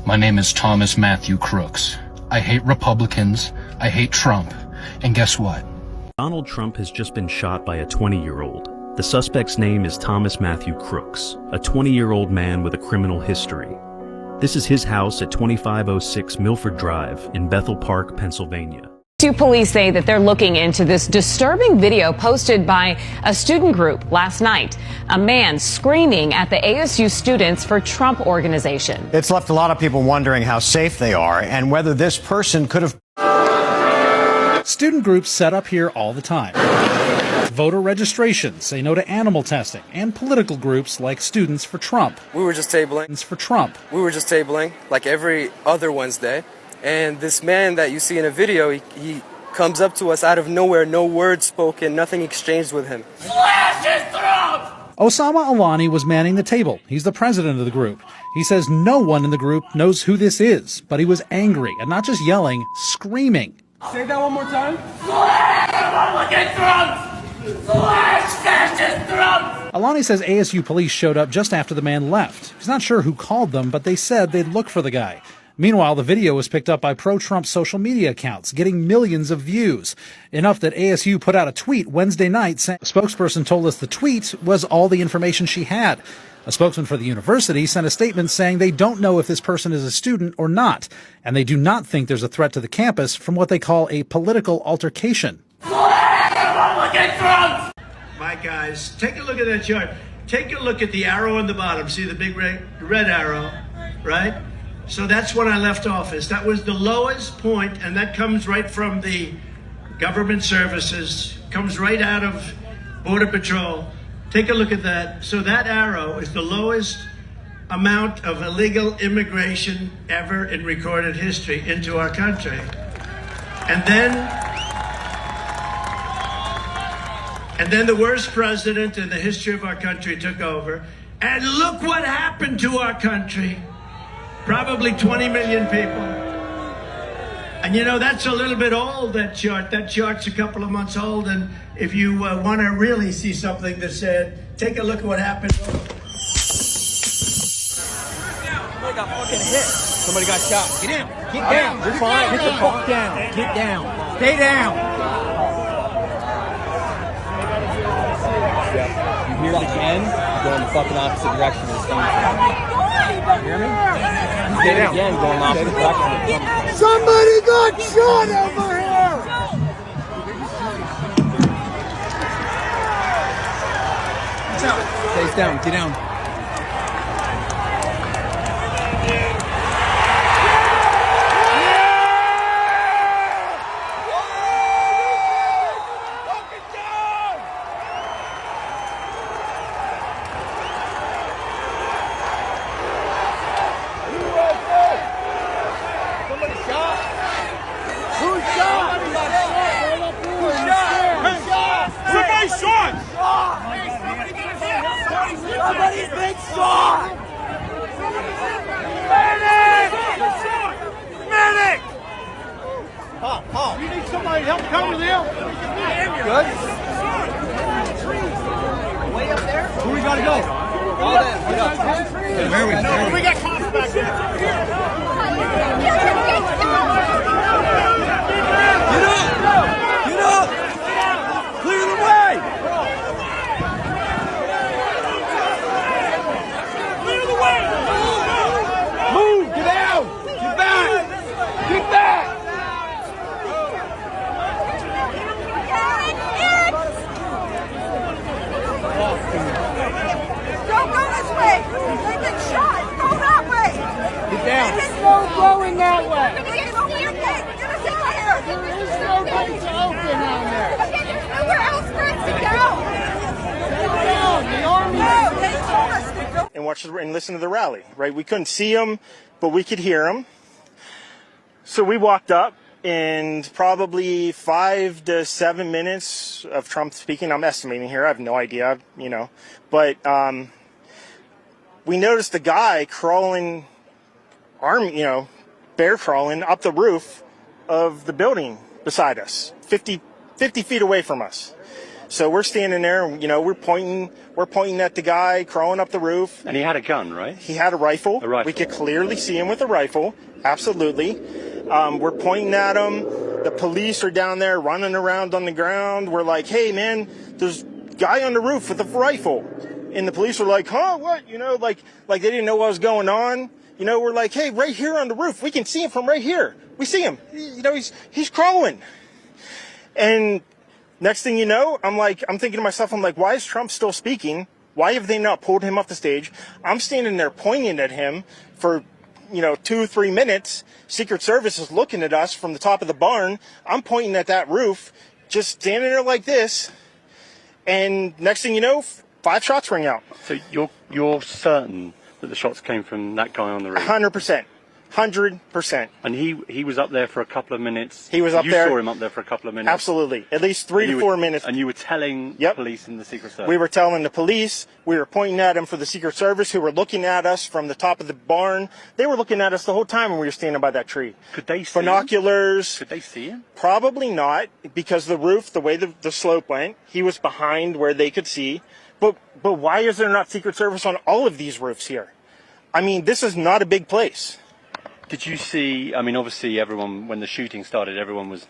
My name is Thomas Meթյու Քրուքսը. I hate Republicans, I hate Trump, and guess what? Donald Trump has just been shot by a 20-year-old. The suspect's name is Thomas Meթյու Քրուքսը, a 20-year-old man with a criminal history. This is his house at 2506 Milford Drive in Bethel Park, Pennsylvania. Police say that they're looking into this disturbing video posted by a student group last night. A man screaming at the ASU Students for Trump organization. It's left a lot of people wondering how safe they are and whether this person could have. Student groups set up here all the time. Voter registration, say no to animal testing, and political groups like Students for Trump. We were just tabling. For Trump. We were just tabling like every other Wednesday. And this man that you see in a video, he comes up to us out of nowhere, no words spoken, nothing exchanged with him. Osama Alani was manning the table. He's the president of the group. He says no one in the group knows who this is, but he was angry, and not just yelling, screaming. Say that one more time. Alani says ASU police showed up just after the man left. He's not sure who called them, but they said they'd look for the guy. Meanwhile, the video was picked up by pro-Trump social media accounts, getting millions of views. Enough that ASU put out a tweet Wednesday night saying a spokesperson told us the tweet was all the information she had. A spokesman for the university sent a statement saying they don't know if this person is a student or not, and they do not think there's a threat to the campus from what they call a political altercation. My guys, take a look at that chart. Take a look at the arrow on the bottom. See the big red arrow, right? So that's when I left office. That was the lowest point, and that comes right from the government services, comes right out of Border Patrol. Take a look at that. So that arrow is the lowest amount of illegal immigration ever in recorded history into our country. And then the worst president in the history of our country took over. And look what happened to our country. Probably 20 million people. And you know, that's a little bit old, that chart. That chart's a couple of months old. And if you want to really see something that said, take a look at what happened. Somebody got fucking hit. Somebody got shot. Get down. Get down. You're fine. Get the fuck down. Get down. Stay down. You hear it again, you go in the fucking opposite direction of the stone. You hear me? Stay down. Again, going opposite direction. Somebody got shot over here! Face down. Get down. You need somebody to help cover them? Good. Way up there? Where we gotta go? All that. Get up. Where we? We got cops back there. Get up! Get up! Clear the way! Clear the way! Move! Get out! Get back! Get back! Don't go this way! They get shot! Go that way! Get down! There's no going that way! Get us in here! There is no way to open down there! Okay, there's nowhere else for us to go! Stay down! The army! No, they told us to go! And watch and listen to the rally, right? We couldn't see them, but we could hear them. So we walked up, and probably 5 to 7 minutes of Trump speaking. I'm estimating here. I have no idea, you know. But we noticed a guy crawling, bear crawling up the roof of the building beside us, 50 feet away from us. So we're standing there, and, we're pointing at the guy crawling up the roof. And he had a gun, right? He had a rifle. A rifle. We could clearly see him with a rifle. Absolutely. We're pointing at him. The police are down there running around on the ground. We're like, hey, man, there's a guy on the roof with a rifle. And the police were like, huh, what? Like they didn't know what was going on. We're like, hey, right here on the roof. We can see him from right here. We see him. He's crawling. And next thing you know, I'm thinking to myself, why is Trump still speaking? Why have they not pulled him off the stage? I'm standing there pointing at him for 2-3 minutes. Secret Service is looking at us from the top of the barn. I'm pointing at that roof, just standing there like this. And next thing you know, 5 shots ring out. So you're certain that the shots came from that guy on the roof? 100%. 100%. And he was up there for a couple of minutes. He was up there. You saw him up there for a couple of minutes. Absolutely. At least 3 to 4 minutes. And you were telling the police and the Secret Service? We were telling the police. We were pointing at him for the Secret Service, who were looking at us from the top of the barn. They were looking at us the whole time when we were standing by that tree. Could they see binoculars? Could they see him? Probably not, because the roof, the way the slope went, he was behind where they could see. But why is there not Secret Service on all of these roofs here? I mean, this is not a big place. Did you see, obviously everyone, when the shooting started, everyone was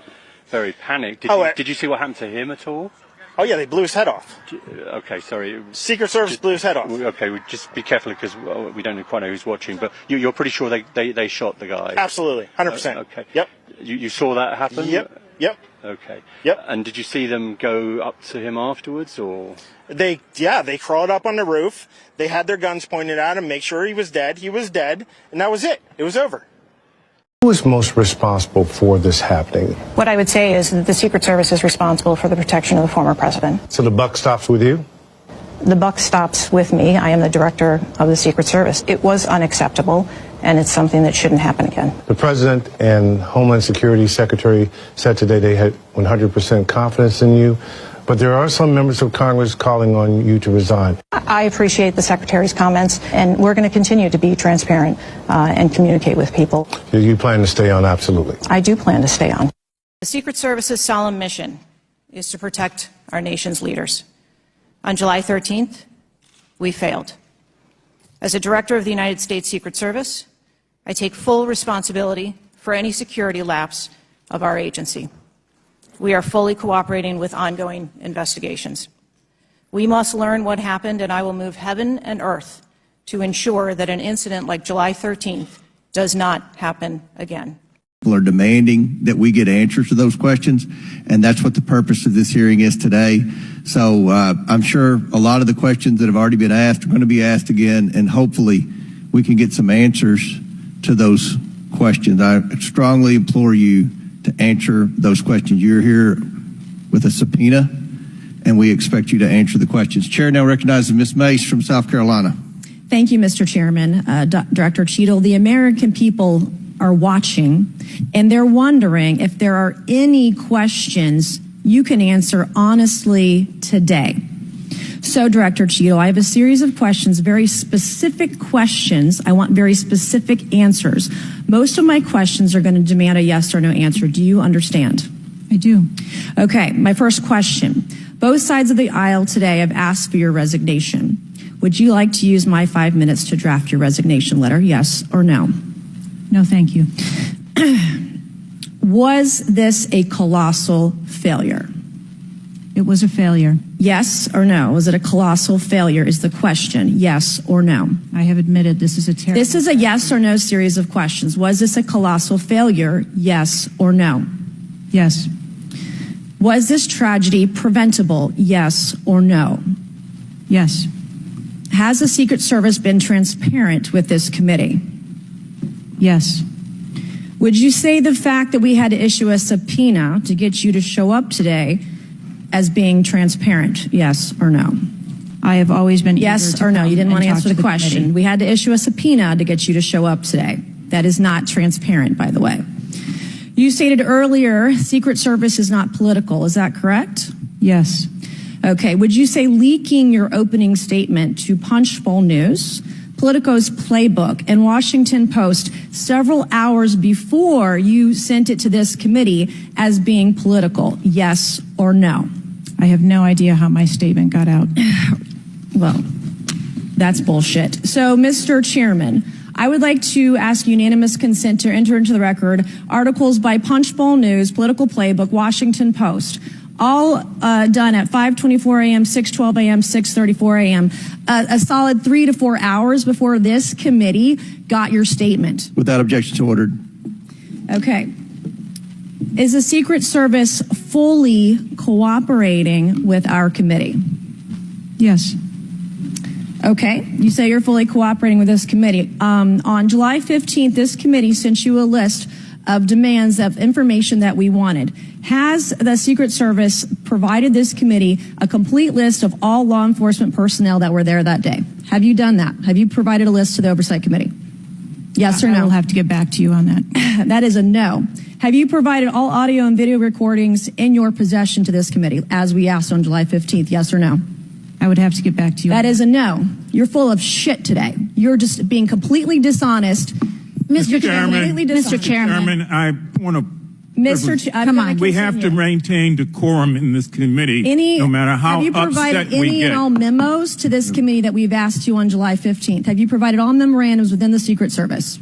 very panicked. Did you see what happened to him at all? Oh, yeah, they blew his head off. Okay, sorry. Secret Service blew his head off. Okay, just be careful because we don't quite know who's watching, but you're pretty sure they shot the guy? Absolutely, 100%. Okay. Yep. You saw that happen? Yep. Okay. Yep. And did you see them go up to him afterwards, or? They crawled up on the roof. They had their guns pointed at him, make sure he was dead. He was dead, and that was it. It was over. Who is most responsible for this happening? What I would say is that the Secret Service is responsible for the protection of the former president. So the buck stops with you? The buck stops with me. I am the director of the Secret Service. It was unacceptable, and it's something that shouldn't happen again. The President and Homeland Security Secretary said today they had 100% confidence in you, but there are some members of Congress calling on you to resign. I appreciate the Secretary's comments, and we're going to continue to be transparent and communicate with people. You plan to stay on? Absolutely. I do plan to stay on. The Secret Service's solemn mission is to protect our nation's leaders. On July 13th, we failed. As a director of the United States Secret Service, I take full responsibility for any security lapse of our agency. We are fully cooperating with ongoing investigations. We must learn what happened, and I will move heaven and earth to ensure that an incident like July 13th does not happen again. People are demanding that we get answers to those questions, and that's what the purpose of this hearing is today. So I'm sure a lot of the questions that have already been asked are going to be asked again, and hopefully we can get some answers to those questions. I strongly implore you to answer those questions. You're here with a subpoena, and we expect you to answer the questions. Chair now recognizes Ms. Mace from South Carolina. Thank you, Mr. Chairman. Director Cheadle, the American people are watching, and they're wondering if there are any questions you can answer honestly today. So, Director Cheadle, I have a series of questions, very specific questions. I want very specific answers. Most of my questions are going to demand a yes or no answer. Do you understand? I do. Okay, my first question. Both sides of the aisle today have asked for your resignation. Would you like to use my 5 minutes to draft your resignation letter, yes or no? No, thank you. Was this a colossal failure? It was a failure. Yes or no? Was it a colossal failure is the question. Yes or no? I have admitted this is a terrible... This is a yes or no series of questions. Was this a colossal failure? Yes or no? Yes. Was this tragedy preventable? Yes or no? Yes. Has the Secret Service been transparent with this committee? Yes. Would you say the fact that we had to issue a subpoena to get you to show up today as being transparent? Yes or no? I have always been yes or no. You didn't want to answer the question. We had to issue a subpoena to get you to show up today. That is not transparent, by the way. You stated earlier, Secret Service is not political. Is that correct? Yes. Okay. Would you say leaking your opening statement to Punchbowl News, Politico's Playbook, and Washington Post several hours before you sent it to this committee as being political? Yes or no? I have no idea how my statement got out. Well, that's bullshit. So, Mr. Chairman, I would like to ask unanimous consent to enter into the record articles by Punchbowl News, Political Playbook, Washington Post, all done at 5:24 a.m., 6:12 a.m., 6:34 a.m., a solid 3 to 4 hours before this committee got your statement. Without objection, so ordered. Okay. Is the Secret Service fully cooperating with our committee? Yes. Okay, you say you're fully cooperating with this committee. On July 15th, this committee sent you a list of demands of information that we wanted. Has the Secret Service provided this committee a complete list of all law enforcement personnel that were there that day? Have you done that? Have you provided a list to the Oversight Committee? Yes or no? I will have to get back to you on that. That is a no. Have you provided all audio and video recordings in your possession to this committee, as we asked on July 15th? Yes or no? I would have to get back to you. That is a no. You're full of shit today. You're just being completely dishonest. Mr. Chairman, Mr. Chairman, I want to. Come on. We have to maintain decorum in this committee, no matter how upset we get. Have you provided any and all memos to this committee that we've asked you on July 15th? Have you provided all memorandums within the Secret Service?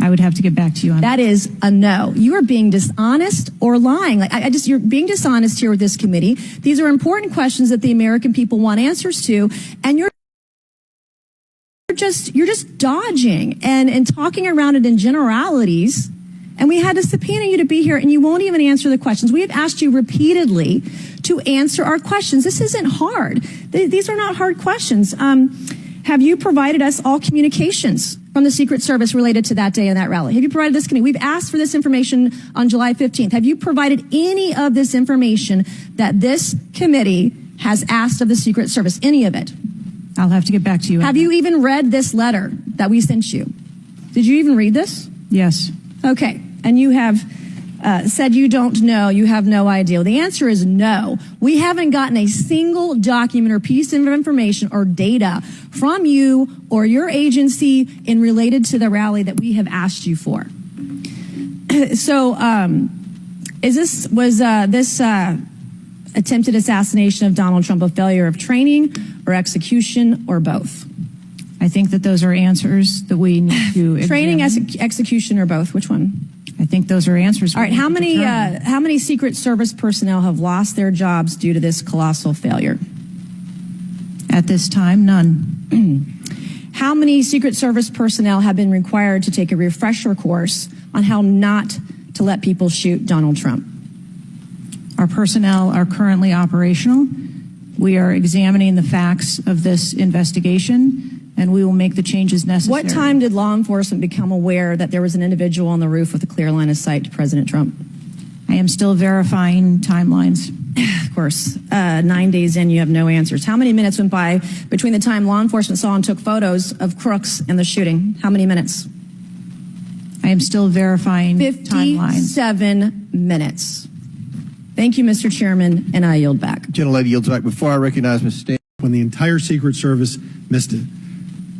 I would have to get back to you on that. That is a no. You are being dishonest or lying. You're being dishonest here with this committee. These are important questions that the American people want answers to, and you're just dodging and talking around it in generalities. And we had to subpoena you to be here, and you won't even answer the questions. We have asked you repeatedly to answer our questions. This isn't hard. These are not hard questions. Have you provided us all communications from the Secret Service related to that day and that rally? Have you provided this committee? We've asked for this information on July 15th. Have you provided any of this information that this committee has asked of the Secret Service? Any of it? I'll have to get back to you. Have you even read this letter that we sent you? Did you even read this? Yes. Okay. And you have said you don't know, you have no idea. Well, the answer is no. We haven't gotten a single document or piece of information or data from you or your agency in related to the rally that we have asked you for. So, was this attempted assassination of Donald Trump a failure of training or execution or both? I think that those are answers that we need to training, execution, or both. Which one? I think those are answers. All right. How many Secret Service personnel have lost their jobs due to this colossal failure? At this time, none. How many Secret Service personnel have been required to take a refresher course on how not to let people shoot Donald Trump? Our personnel are currently operational. We are examining the facts of this investigation, and we will make the changes necessary. What time did law enforcement become aware that there was an individual on the roof with a clear line of sight to President Trump? I am still verifying timelines. Of course, 9 days in, you have no answers. How many minutes went by between the time law enforcement saw and took photos of Crooks and the shooting? How many minutes? I am still verifying 57 timelines. minutes. Thank you, Mr. Chairman, and I yield back. Gentlelady yields back. Before I recognize Ms. Stan. When the entire Secret Service missed it.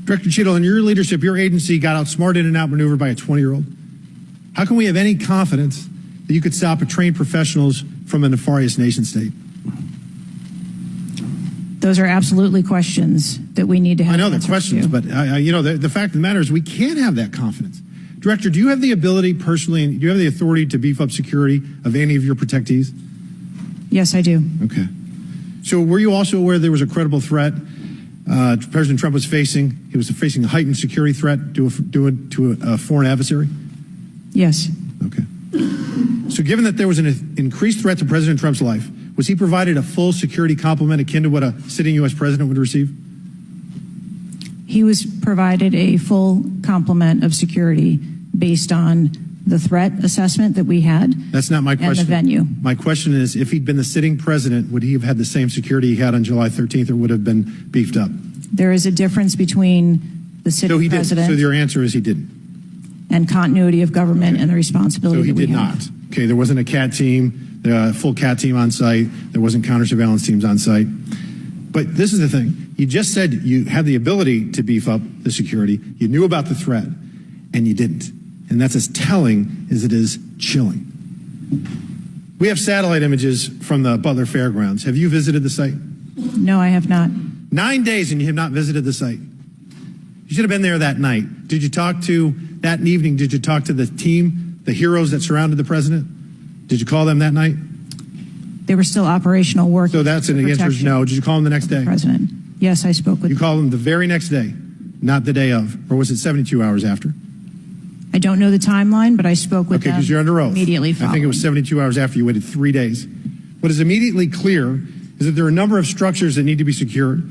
Director Cheadle, in your leadership, your agency got outsmarted and outmaneuvered by a 20-year-old. How can we have any confidence that you could stop trained professionals from a nefarious nation state? Those are absolutely questions that we need to have. I know they're questions, but the fact of the matter is we can't have that confidence. Director, do you have the ability personally, and do you have the authority to beef up security of any of your protectees? Yes, I do. Okay. So were you also aware there was a credible threat President Trump was facing? He was facing a heightened security threat to a foreign adversary? Yes. Okay. So given that there was an increased threat to President Trump's life, was he provided a full security complement akin to what a sitting U.S. president would receive? He was provided a full complement of security based on the threat assessment that we had. That's not my question. And the venue. My question is, if he'd been the sitting president, would he have had the same security he had on July 13th, or would have been beefed up? There is a difference between the sitting president. So your answer is he didn't. And continuity of government and the responsibility. So he did not. Okay, there wasn't a CAT team, full CAT team on site. There wasn't counter surveillance teams on site. But this is the thing. You just said you had the ability to beef up the security. You knew about the threat, and you didn't. And that's as telling as it is chilling. We have satellite images from the Butler Fairgrounds. Have you visited the site? No, I have not. 9 days and you have not visited the site. You should have been there that night. Did you talk to, that evening, did you talk to the team, the heroes that surrounded the president? Did you call them that night? They were still operational work. So that's an answer is no. Did you call them the next day? President. Yes, I spoke with You called them the very next day, not the day of, or was it 72 hours after? I don't know the timeline, but I spoke with them. Okay, because you're under oath. Immediately following. I think it was 72 hours after you waited 3 days. What is immediately clear is that there are a number of structures that need to be secured.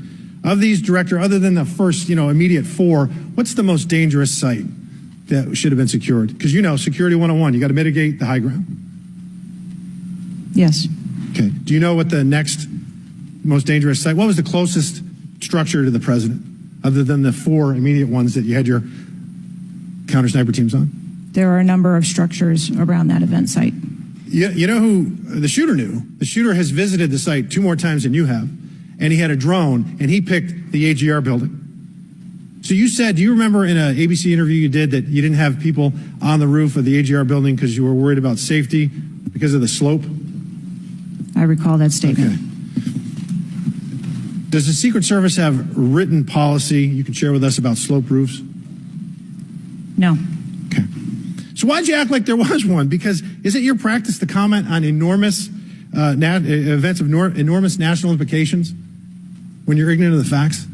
Of these, Director, other than the first, immediate 4, what's the most dangerous site that should have been secured? Because Security 101, you got to mitigate the high ground. Yes. Okay. Do you know what the next most dangerous site, what was the closest structure to the president, other than the 4 immediate ones that you had your counter sniper teams on? There are a number of structures around that event site. You know who the shooter knew? The shooter has visited the site 2 more times than you have, and he had a drone, and he picked the AGR building. So you said, do you remember in an ABC interview you did that you didn't have people on the roof of the AGR building because you were worried about safety because of the slope? I recall that statement. Okay. Does the Secret Service have written policy you can share with us about slope roofs? No. Okay. So why'd you act like there was one? Because is it your practice to comment on enormous events of enormous national implications when you're ignorant of the facts?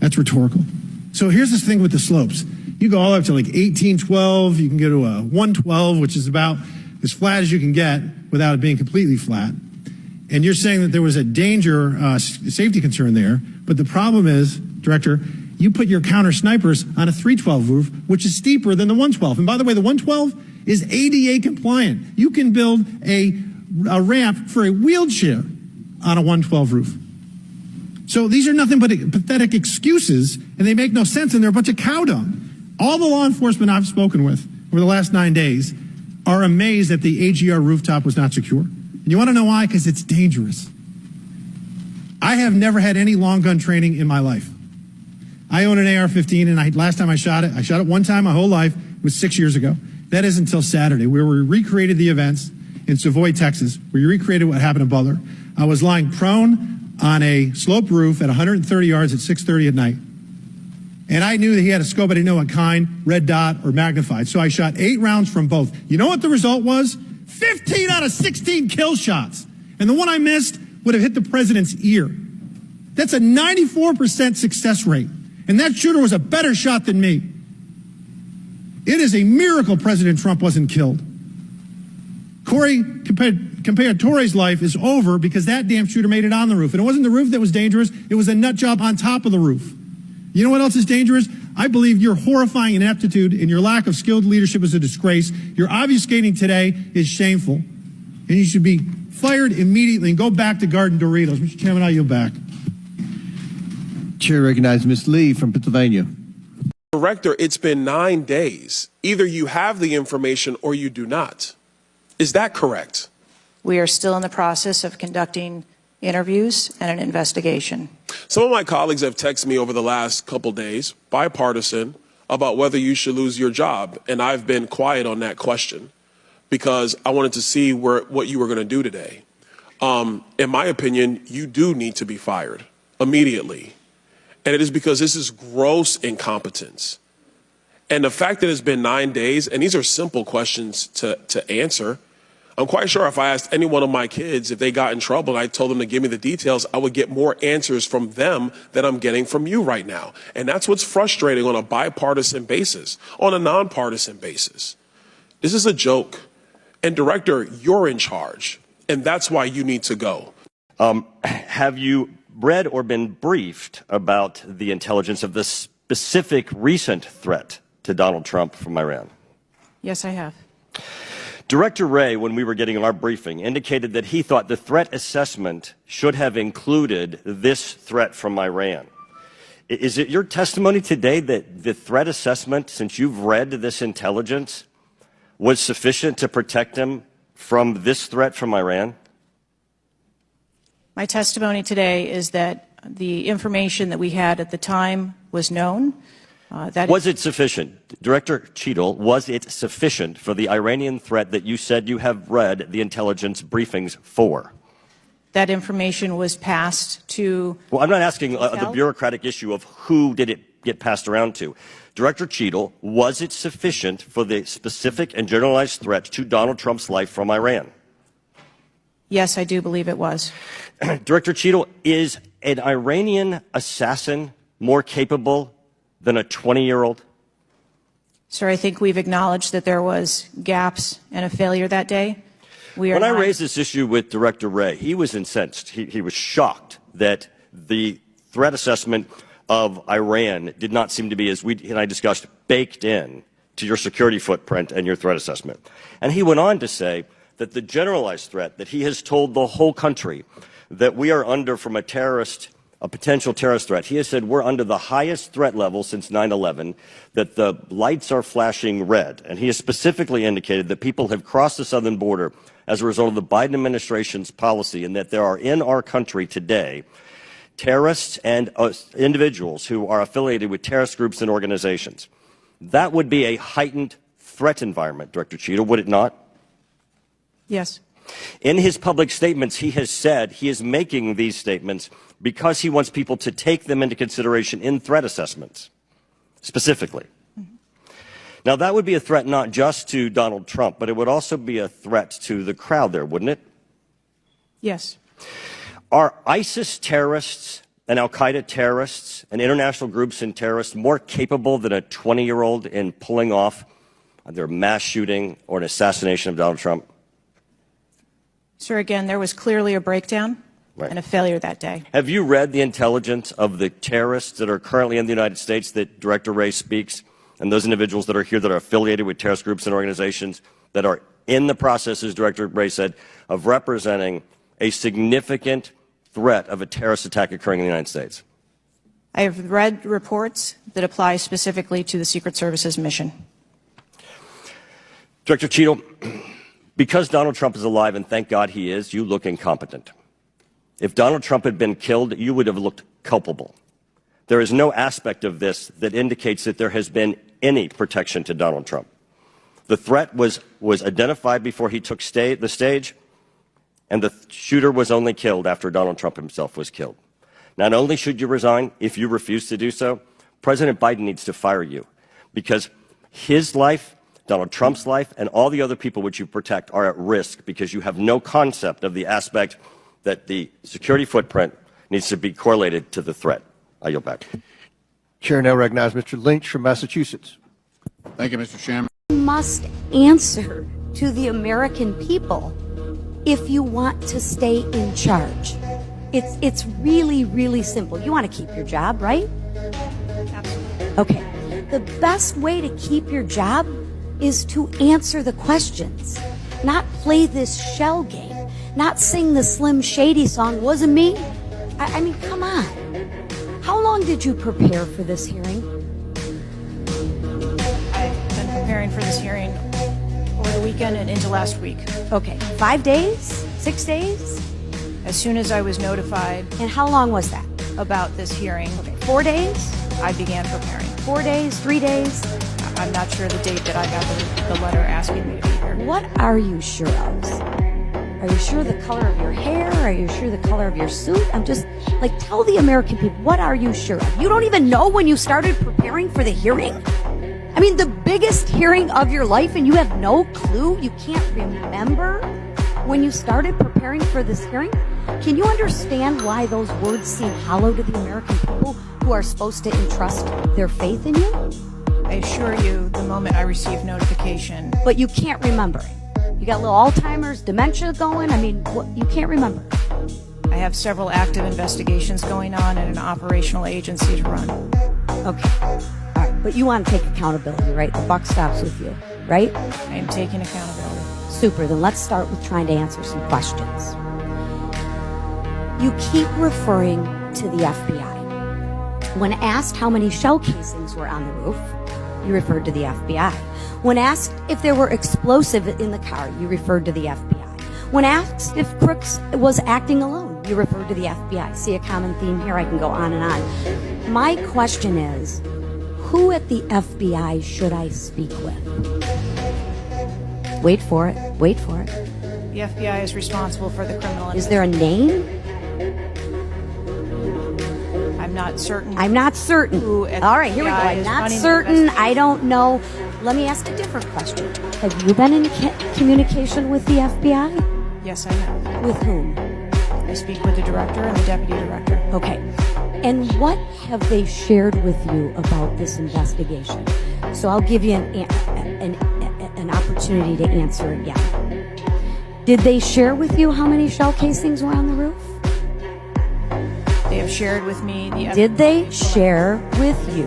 That's rhetorical. So here's this thing with the slopes. You go all the way up to like 1812. You can go to a 112, which is about as flat as you can get without it being completely flat. And you're saying that there was a danger, safety concern there. But the problem is, Director, you put your counter snipers on a 312 roof, which is steeper than the 112. And by the way, the 112 is ADA compliant. You can build a ramp for a wheelchair on a 112 roof. So these are nothing but pathetic excuses, and they make no sense, and they're a bunch of cow dung. All the law enforcement I've spoken with over the last 9 days are amazed that the AGR rooftop was not secure. And you want to know why? Because it's dangerous. I have never had any long gun training in my life. I own an AR-15, and last time I shot it one time my whole life. It was 6 years ago. That is until Saturday, where we recreated the events in Savoy, Texas, where we recreated what happened in Butler. I was lying prone on a sloped roof at 130 yards at 6:30 at night. And I knew that he had a scope, I didn't know what kind, red dot or magnified. So I shot 8 rounds from both. You know what the result was? 15 out of 16 kill shots. And the one I missed would have hit the president's ear. That's a 94% success rate. And that shooter was a better shot than me. It is a miracle President Trump wasn't killed. Corey Campeatore's life is over because that damn shooter made it on the roof. And it wasn't the roof that was dangerous. It was a nut job on top of the roof. You know what else is dangerous? I believe your horrifying ineptitude and your lack of skilled leadership is a disgrace. Your obfuscating today is shameful. And you should be fired immediately and go back to Garden Doritos. Mr. Chairman, I yield back. Chair recognizes Ms. Lee from Pennsylvania. Director, it's been 9 days. Either you have the information or you do not. Is that correct? We are still in the process of conducting interviews and an investigation. Some of my colleagues have texted me over the last couple days, bipartisan, about whether you should lose your job. And I've been quiet on that question because I wanted to see what you were going to do today. In my opinion, you do need to be fired immediately. And it is because this is gross incompetence. And the fact that it's been 9 days, and these are simple questions to answer. I'm quite sure if I asked any one of my kids if they got in trouble and I told them to give me the details, I would get more answers from them than I'm getting from you right now. And that's what's frustrating on a bipartisan basis, on a nonpartisan basis. This is a joke. And Director, you're in charge. And that's why you need to go. Have you read or been briefed about the intelligence of the specific recent threat to Donald Trump from Iran? Yes, I have. Director Wray, when we were getting our briefing, indicated that he thought the threat assessment should have included this threat from Iran. Is it your testimony today that the threat assessment, since you've read this intelligence, was sufficient to protect him from this threat from Iran? My testimony today is that the information that we had at the time was known. Was it sufficient? Director Cheadle, was it sufficient for the Iranian threat that you said you have read the intelligence briefings for? That information was passed to... Well, I'm not asking the bureaucratic issue of who did it get passed around to. Director Cheadle, was it sufficient for the specific and generalized threat to Donald Trump's life from Iran? Yes, I do believe it was. Director Cheadle, is an Iranian assassin more capable than a 20-year-old? Sir, I think we've acknowledged that there was gaps and a failure that day. When I raised this issue with Director Wray, he was incensed. He was shocked that the threat assessment of Iran did not seem to be, as we and I discussed, baked in to your security footprint and your threat assessment. And he went on to say that the generalized threat that he has told the whole country that we are under from a potential terrorist threat. He has said we're under the highest threat level since 9/11, that the lights are flashing red. And he has specifically indicated that people have crossed the southern border as a result of the Biden administration's policy, and that there are in our country today terrorists and individuals who are affiliated with terrorist groups and organizations. That would be a heightened threat environment, Director Cheadle, would it not? Yes. In his public statements, he has said he is making these statements because he wants people to take them into consideration in threat assessments, specifically. Now, that would be a threat not just to Donald Trump, but it would also be a threat to the crowd there, wouldn't it? Yes. Are ISIS terrorists and al-Qaeda terrorists and international groups and terrorists more capable than a 20-year-old in pulling off either a mass shooting or an assassination of Donald Trump? Sir, again, there was clearly a breakdown and a failure that day. Have you read the intelligence of the terrorists that are currently in the United States that Director Wray speaks, and those individuals that are here that are affiliated with terrorist groups and organizations that are in the process, as Director Wray said, of representing a significant threat of a terrorist attack occurring in the United States? I have read reports that apply specifically to the Secret Service's mission. Director Cheadle, because Donald Trump is alive, and thank God he is, you look incompetent. If Donald Trump had been killed, you would have looked culpable. There is no aspect of this that indicates that there has been any protection to Donald Trump. The threat was identified before he took the stage, and the shooter was only killed after Donald Trump himself was killed. Not only should you resign, if you refuse to do so, President Biden needs to fire you, because his life, Donald Trump's life, and all the other people which you protect are at risk because you have no concept of the aspect that the security footprint needs to be correlated to the threat. I yield back. Chair now recognizes Mr. Lynch from Massachusetts. Thank you, Mr. Chairman. You must answer to the American people if you want to stay in charge. It's really, really simple. You want to keep your job, right? Absolutely. Okay. The best way to keep your job is to answer the questions, not play this shell game, not sing the Slim Shady song, wasn't me. I mean, come on. How long did you prepare for this hearing? I've been preparing for this hearing over the weekend and into last week. Okay, 5 days? 6 days? As soon as I was notified. And how long was that? About this hearing. Okay, 4 days? I began preparing. 4 days, 3 days? I'm not sure the date that I got the letter asking me to be here. What are you sure of? Are you sure the color of your hair? Are you sure the color of your suit? I'm just, like, tell the American people, what are you sure of? You don't even know when you started preparing for the hearing? I mean, the biggest hearing of your life, and you have no clue? You can't remember when you started preparing for this hearing? Can you understand why those words seem hollow to the American people who are supposed to entrust their faith in you? I assure you, the moment I received notification. But you can't remember it. You got a little Alzheimer's, dementia going? I mean, what, you can't remember. I have several active investigations going on and an operational agency to run. Okay. All right. But you want to take accountability, right? The buck stops with you, right? I am taking accountability. Super. Then let's start with trying to answer some questions. You keep referring to the FBI. When asked how many shell casings were on the roof, you referred to the FBI. When asked if there were explosives in the car, you referred to the FBI. When asked if Crooks was acting alone, you referred to the FBI. See a common theme here? I can go on and on. My question is, Who at the FBI should I speak with? Wait for it. Wait for it. The FBI is responsible for the criminal. Is there a name? I'm not certain. I'm not certain. All right, here we go. I'm not certain. I don't know. Let me ask a different question. Have you been in communication with the FBI? Yes, I have. With whom? I speak with the director and the deputy director. Okay. And what have they shared with you about this investigation? So I'll give you an opportunity to answer again. Did they share with you how many shell casings were on the roof? They have shared with me the... Did they share with you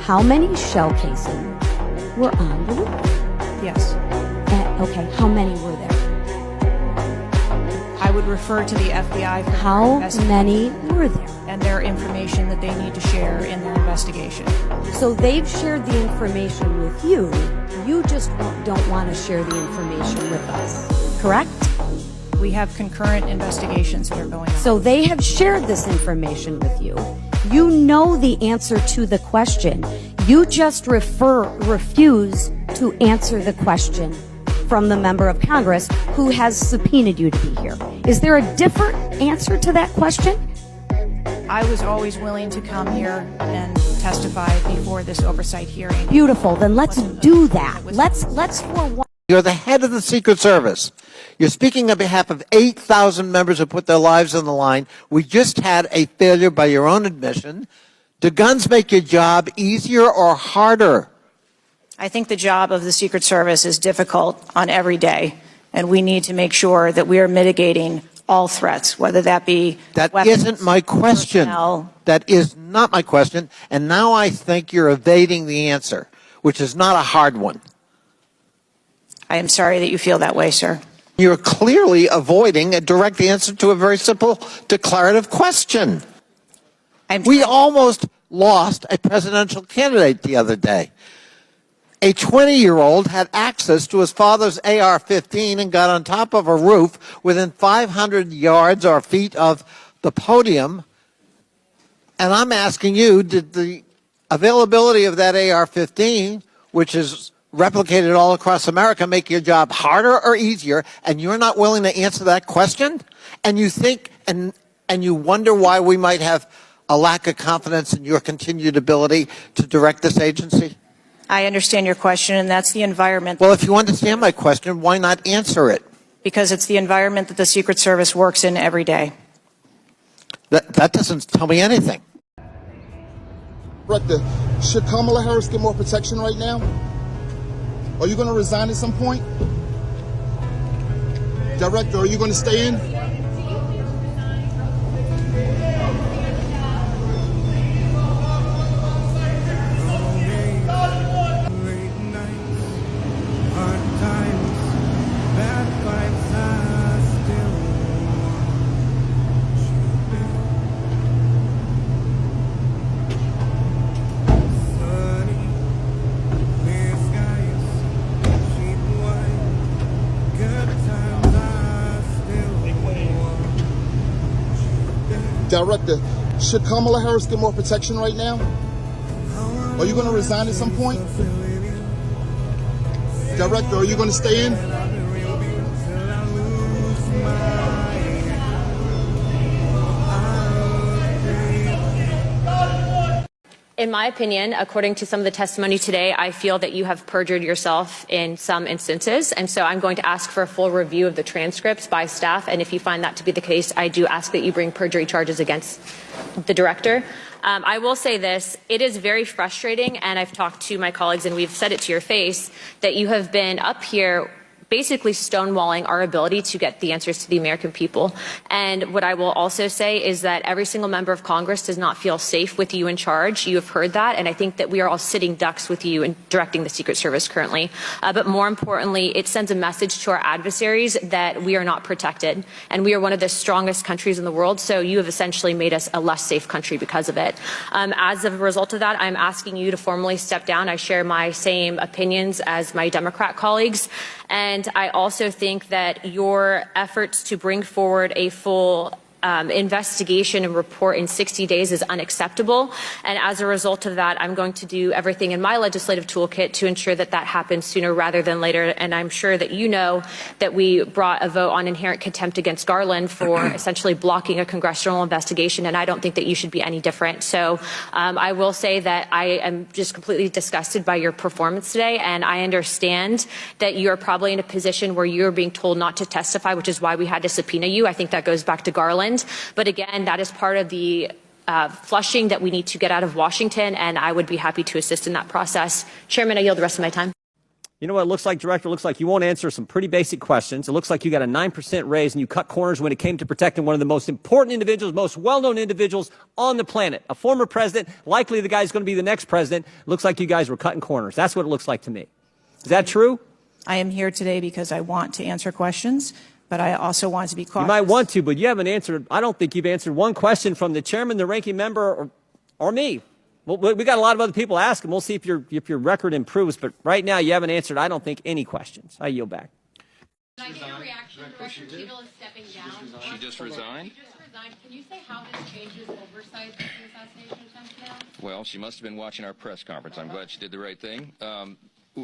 how many shell casings were on the roof? Yes. Okay, how many were there? I would refer to the FBI for how many were there? And their information that they need to share in their investigation. So they've shared the information with you. You just don't want to share the information with us, correct? We have concurrent investigations that are going on. So they have shared this information with you. You know the answer to the question. You just refuse to answer the question from the member of Congress who has subpoenaed you to be here. Is there a different answer to that question? I was always willing to come here and testify before this oversight hearing. Beautiful. Then let's do that. Let's for one. You're the head of the Secret Service. You're speaking on behalf of 8,000 members who put their lives on the line. We just had a failure by your own admission. Do guns make your job easier or harder? I think the job of the Secret Service is difficult on every day, and we need to make sure that we are mitigating all threats, whether that be weapons, isn't my question. Personnel. That is not my question, and now I think you're evading the answer, which is not a hard one. I am sorry that you feel that way, sir. You're clearly avoiding a direct answer to a very simple declarative question. We almost lost a presidential candidate the other day. A 20-year-old had access to his father's AR-15 and got on top of a roof within 500 yards or feet of the podium. And I'm asking you, did the availability of that AR-15, which is replicated all across America, make your job harder or easier? And you're not willing to answer that question? And you think and you wonder why we might have a lack of confidence in your continued ability to direct this agency? I understand your question, and that's the environment. Well, if you understand my question, why not answer it? Because it's the environment that the Secret Service works in every day. That doesn't tell me anything. Director, should Kamala Harris get more protection right now? Are you going to resign at some point? Director, are you going to stay in? Director, should Kamala Harris get more protection right now? Are you going to resign at some point? Director, are you going to stay in? In my opinion, according to some of the testimony today, I feel that you have perjured yourself in some instances. And so I'm going to ask for a full review of the transcripts by staff. And if you find that to be the case, I do ask that you bring perjury charges against the director. I will say this, it is very frustrating, and I've talked to my colleagues and we've said it to your face, that you have been up here basically stonewalling our ability to get the answers to the American people. And what I will also say is that every single member of Congress does not feel safe with you in charge. You have heard that, and I think that we are all sitting ducks with you in directing the Secret Service currently. But more importantly, it sends a message to our adversaries that we are not protected, and we are one of the strongest countries in the world, so you have essentially made us a less safe country because of it. As a result of that, I'm asking you to formally step down. I share my same opinions as my Democrat colleagues. And I also think that your efforts to bring forward a full investigation and report in 60 days is unacceptable. And as a result of that, I'm going to do everything in my legislative toolkit to ensure that that happens sooner rather than later. And I'm sure that you know that we brought a vote on inherent contempt against Garland for essentially blocking a congressional investigation. And I don't think that you should be any different. So I will say that I am just completely disgusted by your performance today. And I understand that you're probably in a position where you're being told not to testify, which is why we had to subpoena you. I think that goes back to Garland. But again, that is part of the flushing that we need to get out of Washington, and I would be happy to assist in that process. Chairman, I yield the rest of my time. You know what it looks like, Director? It looks like you won't answer some pretty basic questions. It looks like you got a 9% raise and you cut corners when it came to protecting one of the most important individuals, most well-known individuals on the planet. A former president, likely the guy's going to be the next president. It looks like you guys were cutting corners. That's what it looks like to me. Is that true? I am here today because I want to answer questions, but I also want to be cautious. You might want to, but you haven't answered. I don't think you've answered one question from the chairman, the ranking member, or me. Well, we got a lot of other people asking. We'll see if your record improves. But right now, you haven't answered, I don't think, any questions. I yield back. Can I get a reaction? Director Cheadle is stepping down. She just resigned? She just resigned. Can you say how this changes oversight of the assassination attempt now? Well, she must have been watching our press conference. I'm glad she did the right thing.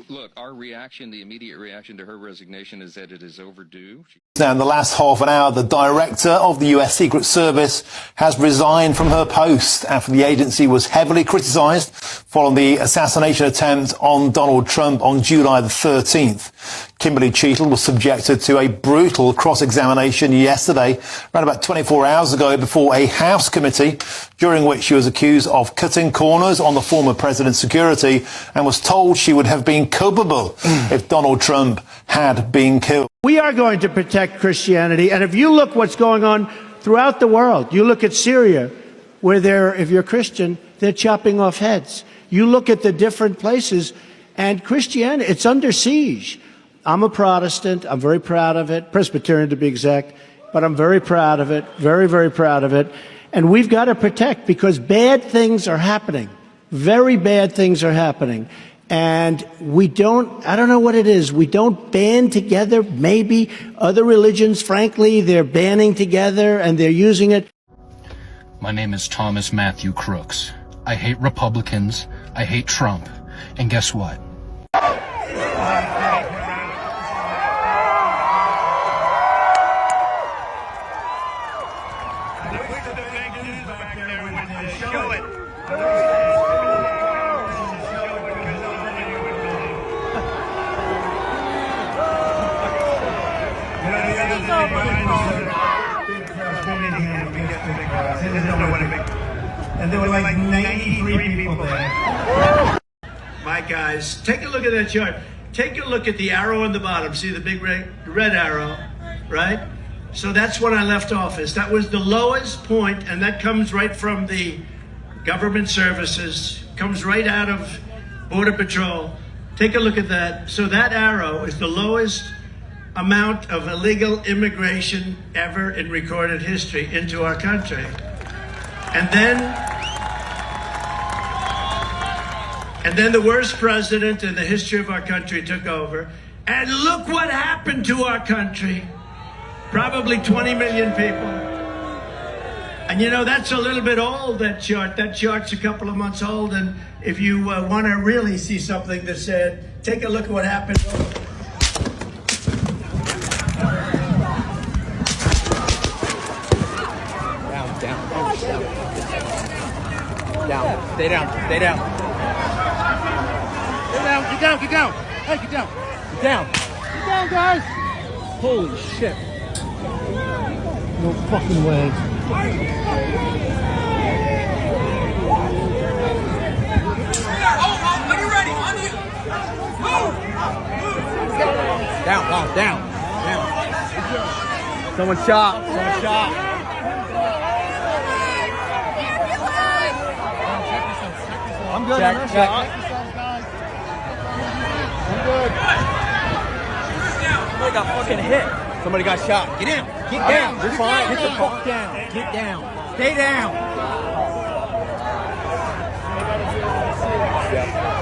Look, our reaction, the immediate reaction to her resignation is that it is overdue. Now, in the last half an hour, the director of the US Secret Service has resigned from her post after the agency was heavily criticised following the assassination attempt on Donald Trump on July the 13th. Kimberly Cheadle was subjected to a brutal cross-examination yesterday, around about 24 hours ago, before a House committee, during which she was accused of cutting corners on the former president's security and was told she would have been culpable if Donald Trump had been killed. We are going to protect Christianity. And if you look what's going on throughout the world, you look at Syria, where if you're Christian, they're chopping off heads. You look at the different places, and Christianity, it's under siege. I'm a Protestant. I'm very proud of it. Presbyterian, to be exact. But I'm very proud of it. Very, very proud of it. And we've got to protect, because bad things are happening. Very bad things are happening. And I don't know what it is. We don't band together. Maybe other religions, frankly, they're banding together and they're using it. My name is Thomas Meթյու Քրուքսը. I hate Republicans. I hate Trump. And guess what? And there were like 93 people there. My guys, take a look at that chart. Take a look at the arrow on the bottom. See the big red arrow, right? So that's when I left office. That was the lowest point, and that comes right from the government services, comes right out of Border Patrol. Take a look at that. So that arrow is the lowest amount of illegal immigration ever in recorded history into our country. And then the worst president in the history of our country took over. And look what happened to our country. Probably 20 million people. And you know, that's a little bit old, that chart. That chart's a couple of months old. And if you want to really see something that said, take a look at what happened. Down. Stay down. Stay down. Stay down. Get down. Get down. Hey, get down. Get down. Get down, guys. Holy shit. No fucking way. Are you ready? On you. Move. Down. Down. Someone shot. I'm good. Check. I'm good. Somebody got fucking hit. Somebody got shot. Get in. Get down. You're fine. Get the fuck down. Get down. Stay down.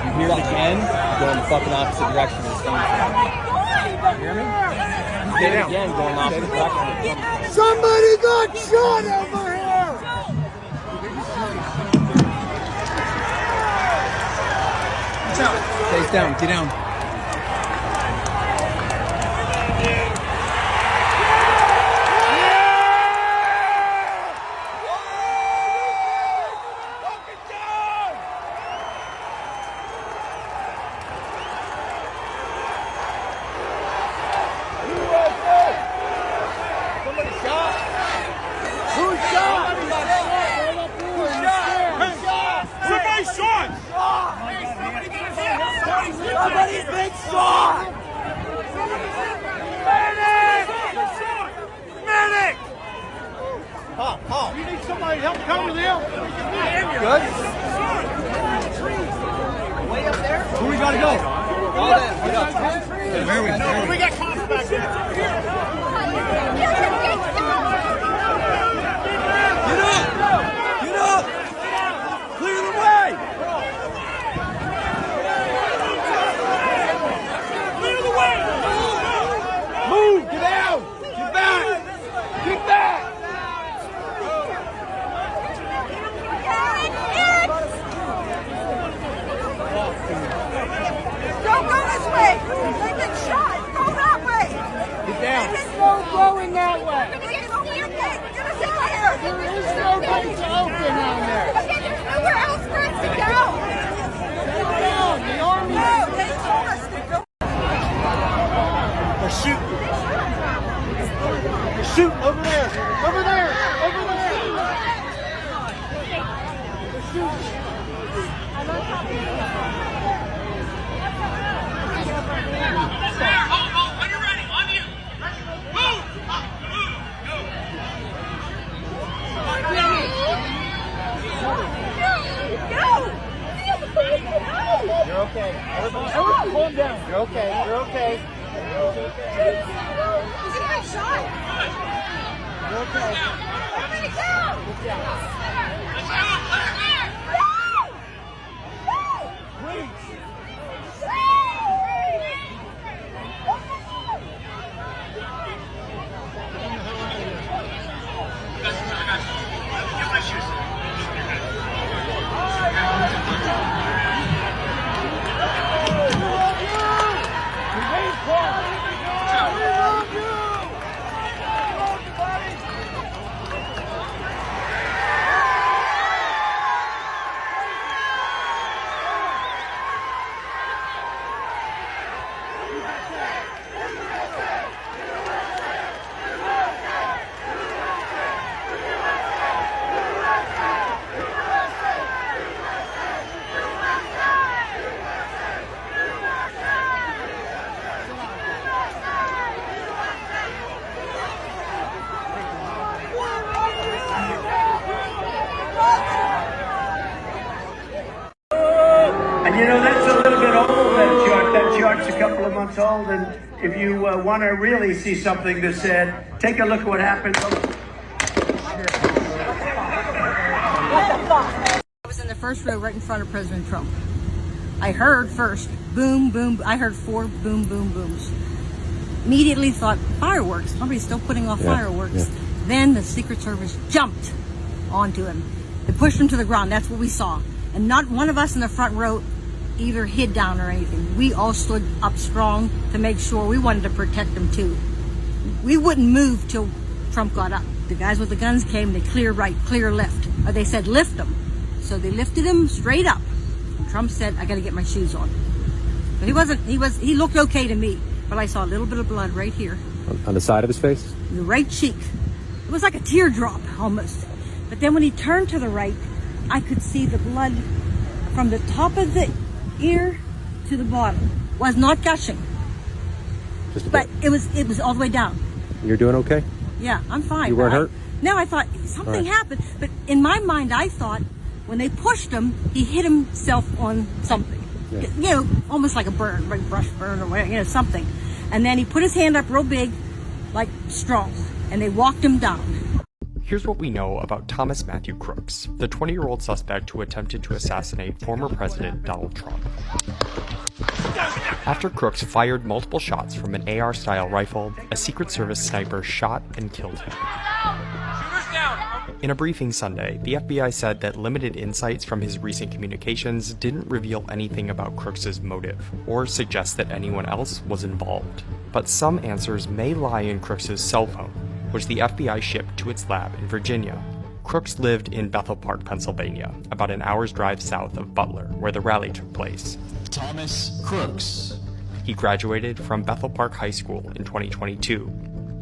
You hear it again? Go in the fucking opposite direction. You hear me? Somebody got shot over here! Stay down, get down. Somebody's been shot! Medic! Medic! Paul, you need somebody to help come with him? Good? Way up there? Where we gotta go? All that. Get up. Where we go? We got cops back there. Get up! Get up! Clear the way! Move! Get out! Get back! Get back! Don't go this way! They get shot! Go that way! Get down! There's no going that way! We're gonna get over here! Get us in here! There is no gate to open down there! Okay, there's nowhere else for us to go! Stay down! The army... No, they told us to go! They're shooting! They're shooting over there! Over there! Over there! They're shooting! When you're ready, on you! Move! Move! Go! You're okay. Everybody, calm down. You're okay. You're okay. Is he been shot? You're okay. Everybody go! And you know, that's a little bit old, that chart. That chart's a couple of months old. And if you want to really see something that said, take a look at what happened. I was in the first row right in front of President Trump. I heard first, boom, boom. I heard 4 boom, boom, booms. Immediately thought, fireworks. Somebody's still putting off fireworks. Yeah. Then the Secret Service jumped onto him. They pushed him to the ground. That's what we saw. And not one of us in the front row either hid down or anything. We all stood up strong to make sure. We wanted to protect him too. We wouldn't move till Trump got up. The guys with the guns came, they clear right, clear left. Or they said, lift him. So they lifted him straight up. And Trump said, I gotta get my shoes on. But he looked okay to me. But I saw a little bit of blood right here. On the side of his face? The right cheek. It was like a teardrop almost. But then when he turned to the right, I could see the blood from the top of the ear to the bottom. Was not gushing. But it was all the way down. You're doing okay? Yeah, I'm fine. You weren't hurt? No, I thought something happened. But in my mind, I thought when they pushed him, he hit himself on something. Yeah. You know, almost like a burn, like brush burn or whatever, you know, something. And then he put his hand up real big, like strong, and they walked him down. Here's what we know about Thomas Methyu Crooks, the 20-year-old suspect who attempted to assassinate former President Donald Trump. After Crooks fired multiple shots from an AR-style rifle, a Secret Service sniper shot and killed him. In a briefing Sunday, the FBI said that limited insights from his recent communications didn't reveal anything about Crooks's motive or suggest that anyone else was involved. But some answers may lie in Crooks's cell phone, which the FBI shipped to its lab in Virginia. Crooks lived in Bethel Park, Pennsylvania, about an hour's drive south of Butler, where the rally took place. Thomas Crooks. He graduated from Bethel Park High School in 2022.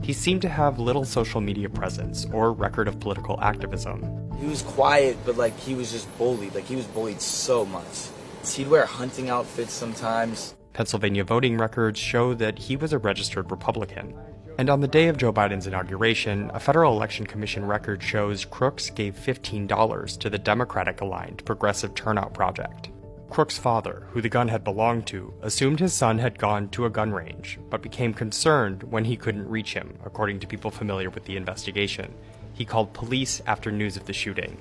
He seemed to have little social media presence or record of political activism. He was quiet, but he was just bullied. He was bullied so much. He'd wear hunting outfits sometimes. Pennsylvania voting records show that he was a registered Republican. And on the day of Joe Biden's inauguration, a Federal Election Commission record shows Crooks gave $15 to the Democratic-aligned Progressive Turnout Project. Crooks' father, who the gun had belonged to, assumed his son had gone to a gun range, but became concerned when he couldn't reach him, according to people familiar with the investigation. He called police after news of the shooting.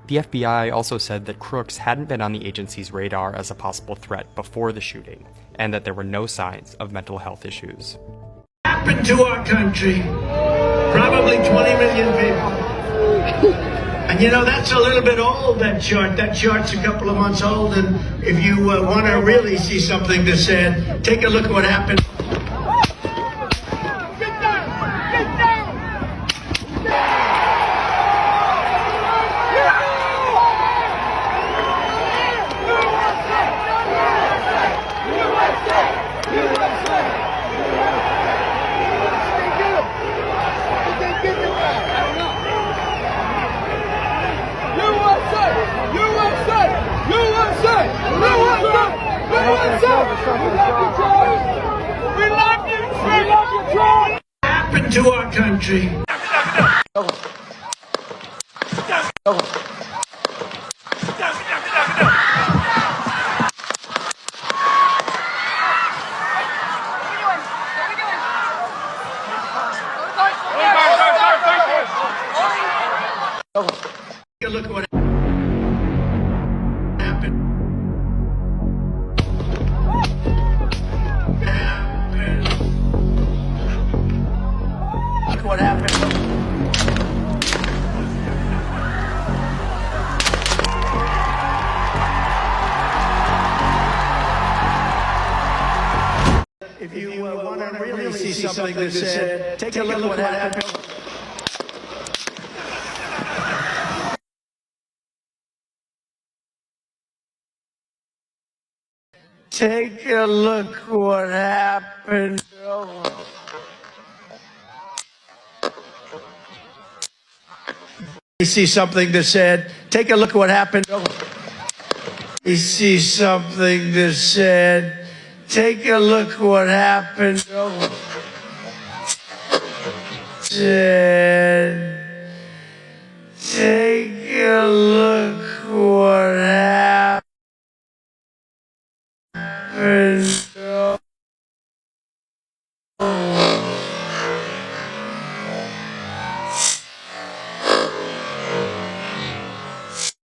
The FBI also said that Crooks hadn't been on the agency's radar as a possible threat before the shooting, and that there were no signs of mental health issues. Happened to our country, probably 20 million people. And that's a little bit old, that chart. That chart's a couple of months old, and if you want to really see something that's said, take a look at what happened. Get down! Get down! Happened to our country. Look at what happened. Look what happened. If you want to really see something that's said, take a look at what happened. Take a look what happened. You see something that said, take a look at what happened. You see something that said, take a look what happened. Said, take a look what happened.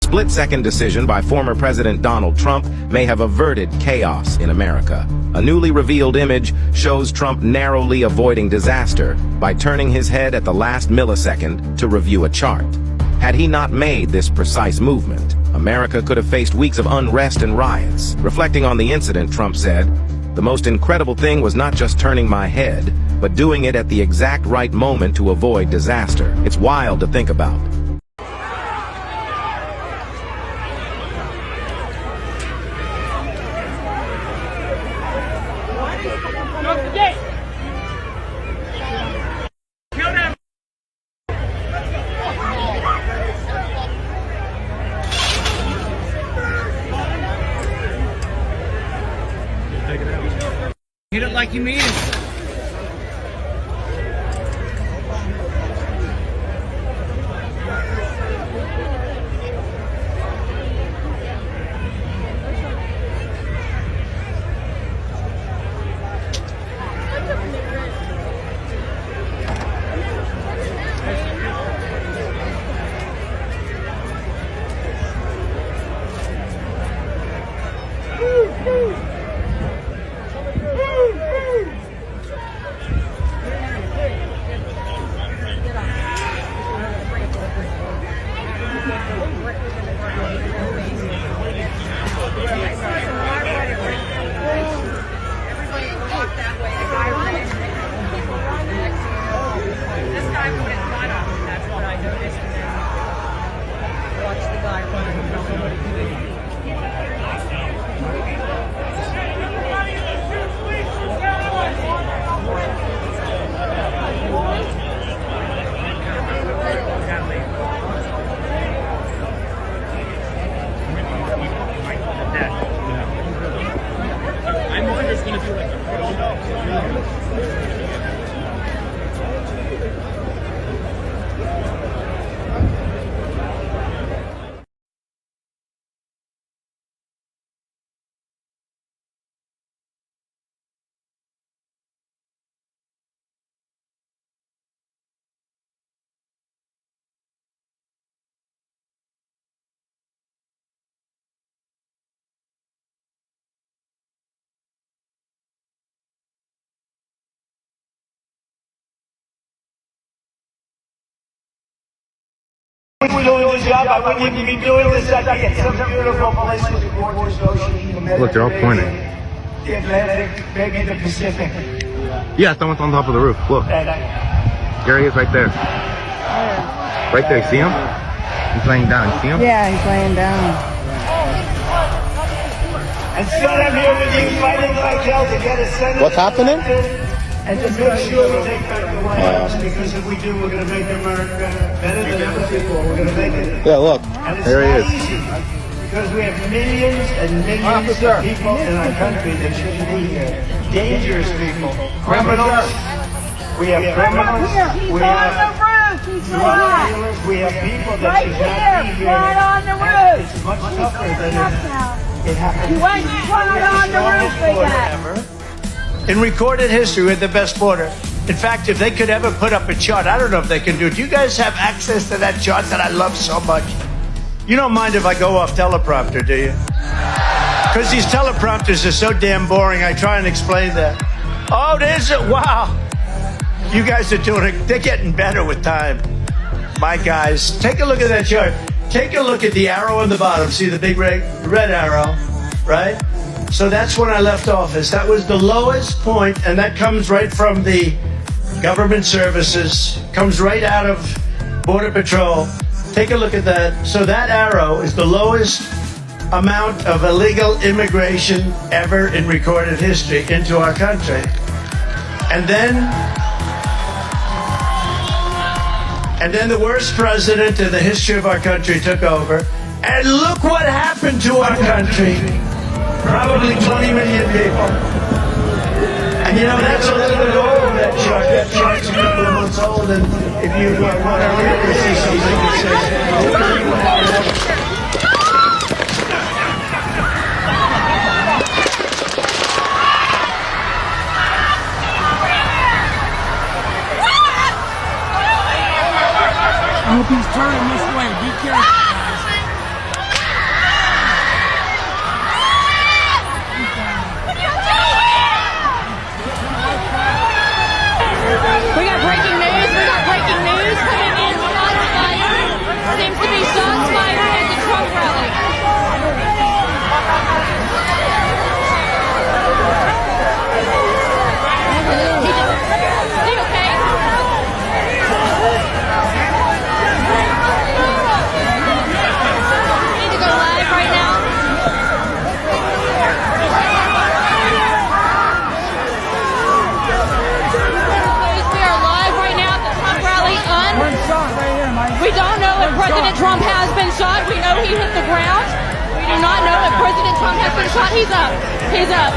Split-second decision by former President Donald Trump may have averted chaos in America. A newly revealed image shows Trump narrowly avoiding disaster by turning his head at the last millisecond to review a chart. Had he not made this precise movement, America could have faced weeks of unrest and riots. Reflecting on the incident, Trump said, "The most incredible thing was not just turning my head, but doing it at the exact right moment to avoid disaster. It's wild to think about." Hit it like you mean it. We're doing the job. I wouldn't even be doing this. I'd get some beautiful places to go to social. Look, they're all pointing. The Atlantic, maybe the Pacific. Yeah, someone's on top of the roof. Look. There he is right there. Right there. See him? He's laying down. See him? Yeah, he's laying down. And still I'm here with you fighting like hell to get a Senate. What's happening? And to make sure we take back the White House, because if we do, we're going to make America better than other people. We're going to make it. Yeah, look. And it's There he not is. easy, because we have millions and millions of people in our country that shouldn't be here. Dangerous people. Criminals. We have criminals. We have drug dealers. We have people that should not be here. Right on the roof. It's much tougher than it happened. You went right on the roof again. In recorded history, we're the best border. In fact, if they could ever put up a chart, I don't know if they can do it. Do you guys have access to that chart that I love so much? You don't mind if I go off teleprompter, do you? Because these teleprompters are so damn boring, I try and explain that. Oh, there's it. Wow. You guys are doing it. They're getting better with time. My guys, take a look at that chart. Take a look at the arrow on the bottom. See the big red arrow, right? So that's when I left office. That was the lowest point, and that comes right from the government services, comes right out of Border Patrol. Take a look at that. So that arrow is the lowest amount of illegal immigration ever in recorded history into our country. And then the worst president in the history of our country took over. And look what happened to our country. Probably 20 million people. And you know, that's a little bit old, that chart. That chart's a couple of months old, and if you want to really see something that says... I hope he's turning this way. Be careful. We got breaking news. We got breaking news coming in. Shots fired. Seems to be shots fired at the Trump rally. Is he okay? We need to go live right now. We don't know if President Trump has been shot. We know he hit the ground. We do not know if President Trump has been shot. He's up. He's up.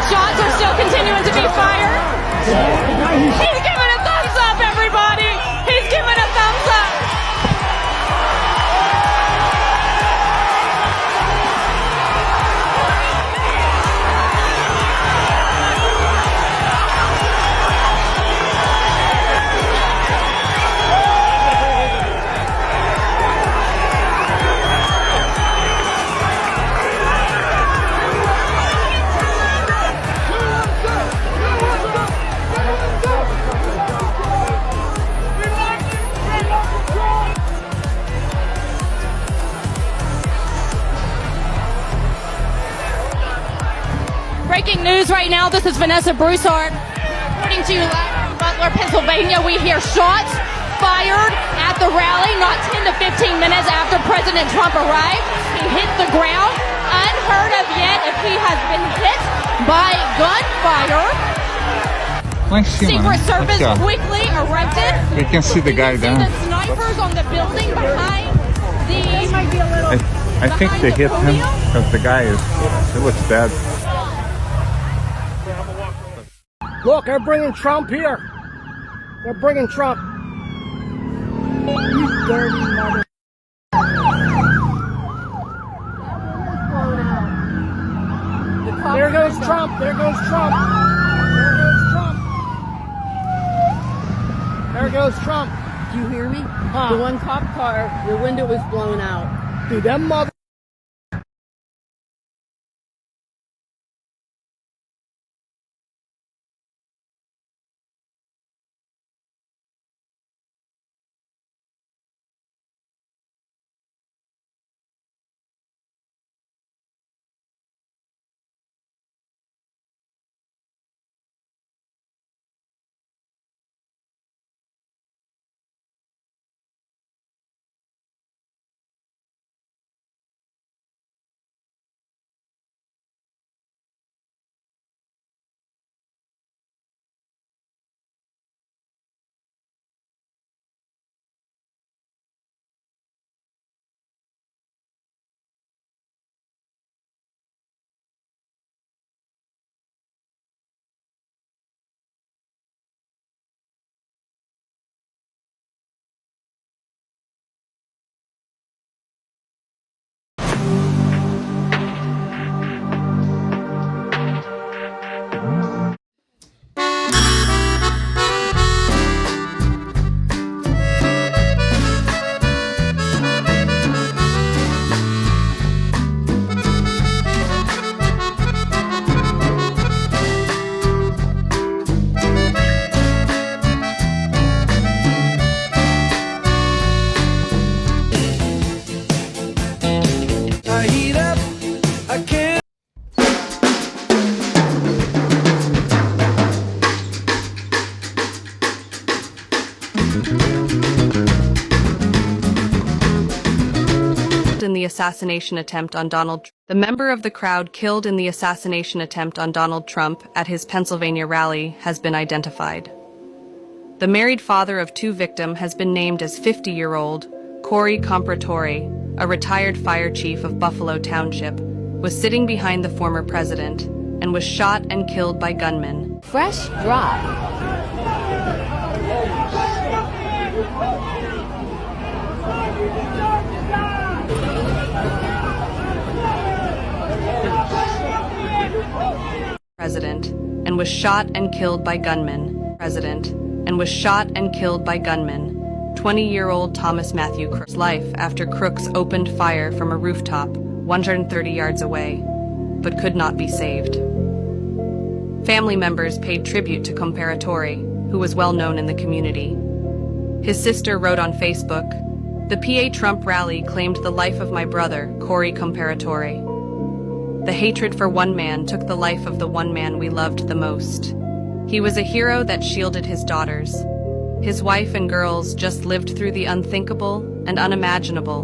Shots are still continuing to be fired. He's giving a thumbs up, everybody. He's giving a thumbs up. Breaking news right now. This is Vanessa Broussard. Reporting to you live from Butler, Pennsylvania. We hear shots fired at the rally not 10 to 15 minutes after President Trump arrived. He hit the ground. Unheard of yet if he has been hit by gunfire. Secret Service quickly erupted. We can see the guy down. The snipers on the building behind the... I think they hit him because the guy it looks bad. Look, they're bringing Trump here. They're bringing Trump. You dirty mother. There goes Trump. There goes Trump. There goes Trump. There goes Trump. Do you hear me? Huh. The one cop car, the window was blown out. Dude, them mother. In the assassination attempt on the member of the crowd killed in the assassination attempt on Donald Trump at his Pennsylvania rally has been identified. The married father of two victims has been named as 50-year-old Corey Compratore, a retired fire chief of Buffalo Township, was sitting behind the former president and was shot and killed by gunmen. Fresh drop. President and was shot and killed by gunmen. President and was shot and killed by gunmen. 20-year-old Thomas Meթյու Քրուքս's life after Crooks opened fire from a rooftop 130 yards away, but could not be saved. Family members paid tribute to Compratore, who was well known in the community. His sister wrote on Facebook, "The PA Trump rally claimed the life of my brother, Corey Compratore. The hatred for one man took the life of the one man we loved the most. He was a hero that shielded his daughters. His wife and girls just lived through the unthinkable and unimaginable.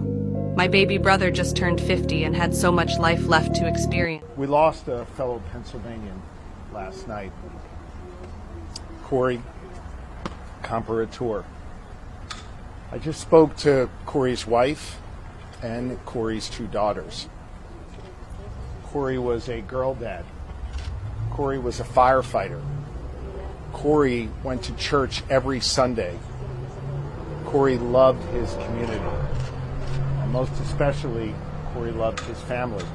My baby brother just turned 50 and had so much life left to experience." We lost a fellow Pennsylvanian last night, Corey Compratore. I just spoke to Corey's wife and Corey's two daughters. Corey was a girl dad. Corey was a firefighter. Corey went to church every Sunday. Corey loved his community. And most especially, Corey loved his family.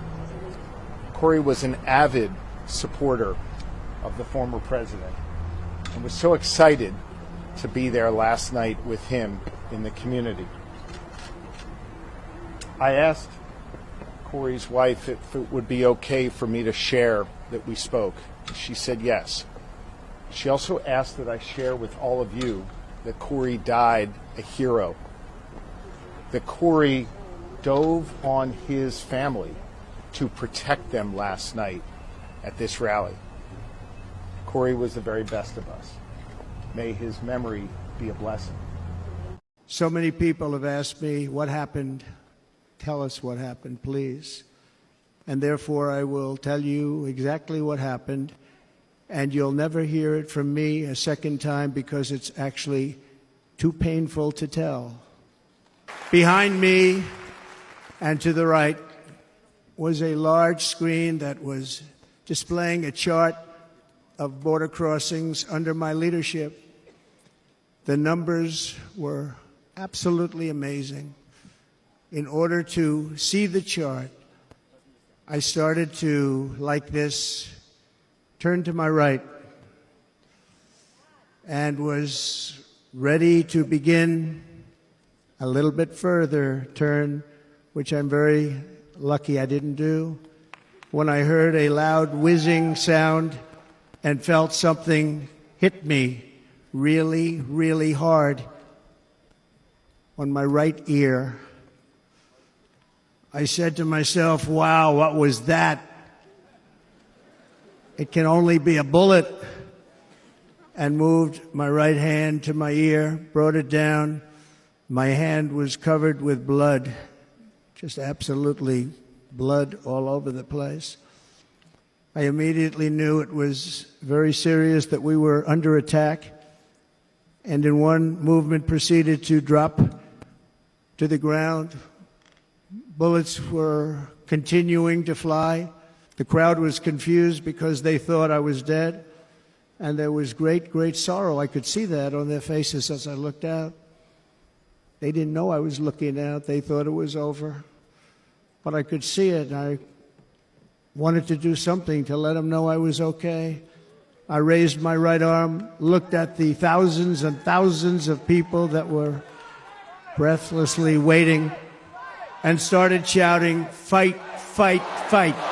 Corey was an avid supporter of the former president and was so excited to be there last night with him in the community. I asked Corey's wife if it would be okay for me to share that we spoke. She said yes. She also asked that I share with all of you that Corey died a hero, that Corey dove on his family to protect them last night at this rally. Corey was the very best of us. May his memory be a blessing. So many people have asked me what happened. Tell us what happened, please. And therefore, I will tell you exactly what happened, and you'll never hear it from me a second time because it's actually too painful to tell. Behind me and to the right was a large screen that was displaying a chart of border crossings under my leadership. The numbers were absolutely amazing. In order to see the chart, I started to, like this, turn to my right and was ready to begin a little bit further turn, which I'm very lucky I didn't do, when I heard a loud whizzing sound and felt something hit me really, really hard on my right ear. I said to myself, wow, what was that? It can only be a bullet. And moved my right hand to my ear, brought it down. My hand was covered with blood, just absolutely blood all over the place. I immediately knew it was very serious, that we were under attack, and in one movement proceeded to drop to the ground. Bullets were continuing to fly. The crowd was confused because they thought I was dead, and there was great, great sorrow. I could see that on their faces as I looked out. They didn't know I was looking out. They thought it was over. But I could see it. I wanted to do something to let them know I was okay. I raised my right arm, looked at the thousands and thousands of people that were breathlessly waiting, and started shouting, "Fight, fight, fight."